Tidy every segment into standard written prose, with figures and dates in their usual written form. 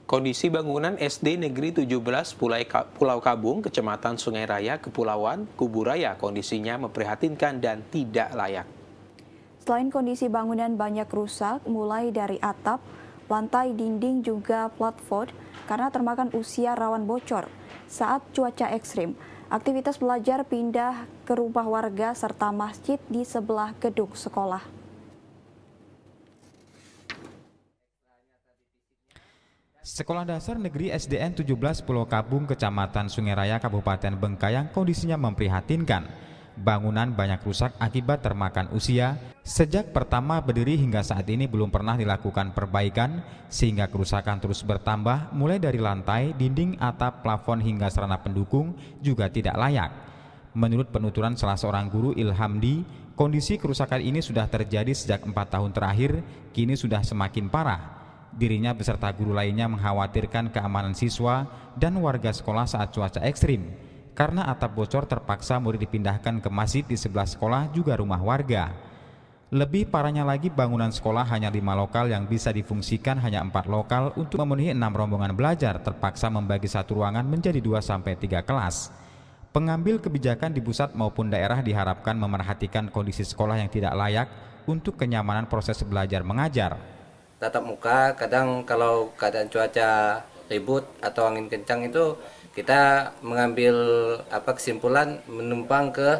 Kondisi bangunan SD Negeri 17 Pulau Kabung, Kecamatan Sungai Raya, Kepulauan Kubu Raya kondisinya memprihatinkan dan tidak layak. Selain kondisi bangunan banyak rusak, mulai dari atap, lantai, dinding, juga plafon karena termakan usia rawan bocor. Saat cuaca ekstrim, aktivitas belajar pindah ke rumah warga serta masjid di sebelah gedung sekolah. Sekolah Dasar Negeri SDN 17 Pulau Kabung, Kecamatan Sungai Raya, Kabupaten Bengkayang kondisinya memprihatinkan. Bangunan banyak rusak akibat termakan usia. Sejak pertama berdiri hingga saat ini belum pernah dilakukan perbaikan, sehingga kerusakan terus bertambah mulai dari lantai, dinding, atap, plafon hingga sarana pendukung juga tidak layak. Menurut penuturan salah seorang guru Ilhamdi, kondisi kerusakan ini sudah terjadi sejak 4 tahun terakhir, kini sudah semakin parah. Dirinya beserta guru lainnya mengkhawatirkan keamanan siswa dan warga sekolah saat cuaca ekstrim. Karena atap bocor terpaksa murid dipindahkan ke masjid di sebelah sekolah juga rumah warga. Lebih parahnya lagi bangunan sekolah hanya 5 lokal yang bisa difungsikan hanya 4 lokal untuk memenuhi 6 rombongan belajar terpaksa membagi satu ruangan menjadi 2-3 kelas. Pengambil kebijakan di pusat maupun daerah diharapkan memerhatikan kondisi sekolah yang tidak layak untuk kenyamanan proses belajar mengajar. Tatap muka, kadang kalau keadaan cuaca ribut atau angin kencang itu kita mengambil kesimpulan menumpang ke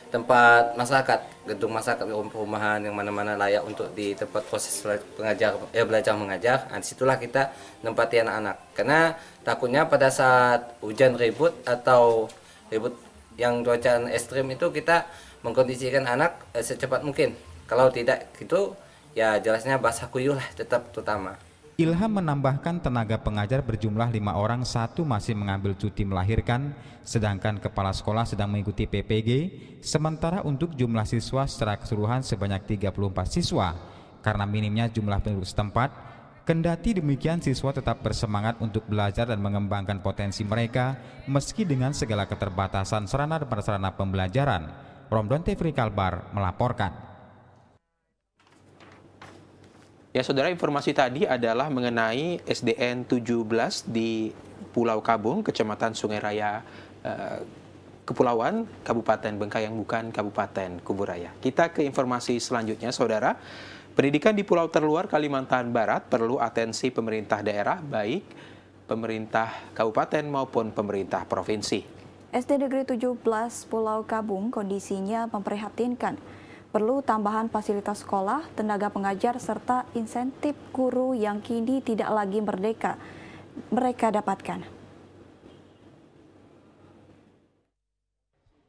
tempat masyarakat, gedung masyarakat, perumahan yang mana-mana layak untuk di tempat proses belajar mengajar. Nah, disitulah kita nempati anak-anak, karena takutnya pada saat hujan ribut atau ribut yang cuaca ekstrim itu kita mengkondisikan anak secepat mungkin. Kalau tidak gitu, ya jelasnya basah kuyuh lah tetap utama. Ilham menambahkan tenaga pengajar berjumlah 5 orang, 1 masih mengambil cuti melahirkan, sedangkan kepala sekolah sedang mengikuti PPG, sementara untuk jumlah siswa secara keseluruhan sebanyak 34 siswa. Karena minimnya jumlah penduduk setempat, kendati demikian siswa tetap bersemangat untuk belajar dan mengembangkan potensi mereka meski dengan segala keterbatasan sarana dan prasarana pembelajaran. Romdon TV Kalbar melaporkan. Ya, saudara, informasi tadi adalah mengenai SDN 17 di Pulau Kabung, Kecamatan Sungai Raya, Kepulauan Kabupaten Bengkayang, bukan Kabupaten Kubu Raya. Kita ke informasi selanjutnya, saudara. Pendidikan di Pulau Terluar, Kalimantan Barat perlu atensi pemerintah daerah, baik pemerintah kabupaten maupun pemerintah provinsi. SD Negeri 17 Pulau Kabung kondisinya memprihatinkan. Perlu tambahan fasilitas sekolah, tenaga pengajar, serta insentif guru yang kini tidak lagi merdeka mereka dapatkan.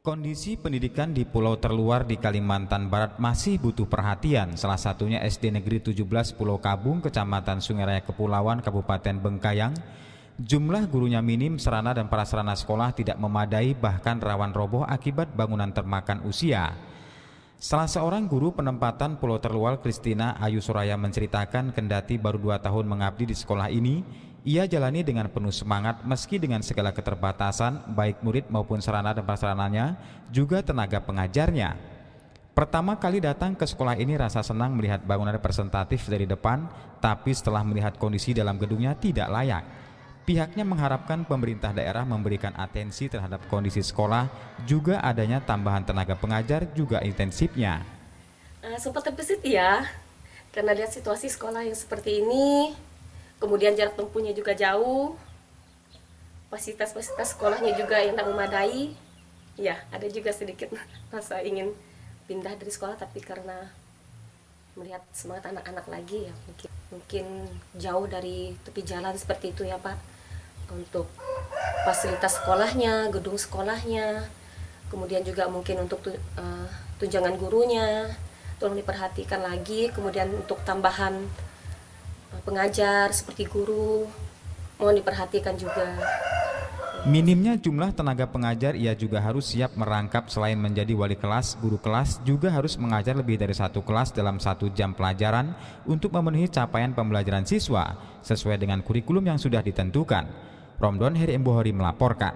Kondisi pendidikan di Pulau Terluar di Kalimantan Barat masih butuh perhatian. Salah satunya SD Negeri 17 Pulau Kabung, Kecamatan Sungai Raya, Kepulauan Kabupaten Bengkayang. Jumlah gurunya minim, sarana dan prasarana sekolah tidak memadai, bahkan rawan roboh akibat bangunan termakan usia. Salah seorang guru penempatan Pulau Terluar, Kristina Ayu Suraya, menceritakan kendati baru 2 tahun mengabdi di sekolah ini, ia jalani dengan penuh semangat meski dengan segala keterbatasan baik murid maupun sarana dan prasarananya, juga tenaga pengajarnya. Pertama kali datang ke sekolah ini rasa senang melihat bangunan representatif dari depan, tapi setelah melihat kondisi dalam gedungnya tidak layak. Pihaknya mengharapkan pemerintah daerah memberikan atensi terhadap kondisi sekolah, juga adanya tambahan tenaga pengajar juga intensifnya. Sempat terbesit ya, karena lihat situasi sekolah yang seperti ini, kemudian jarak tempuhnya juga jauh, fasilitas sekolahnya juga yang tak memadai. Ya, ada juga sedikit rasa ingin pindah dari sekolah, tapi karena melihat semangat anak-anak lagi ya, mungkin jauh dari tepi jalan seperti itu ya Pak. Untuk fasilitas sekolahnya, gedung sekolahnya, kemudian juga mungkin untuk tunjangan gurunya, tolong diperhatikan lagi. Kemudian untuk tambahan pengajar seperti guru, mohon diperhatikan juga. Minimnya jumlah tenaga pengajar, ia juga harus siap merangkap. Selain menjadi wali kelas, guru kelas juga harus mengajar lebih dari 1 kelas dalam 1 jam pelajaran untuk memenuhi capaian pembelajaran siswa sesuai dengan kurikulum yang sudah ditentukan. Romdon Heri Embohori melaporkan.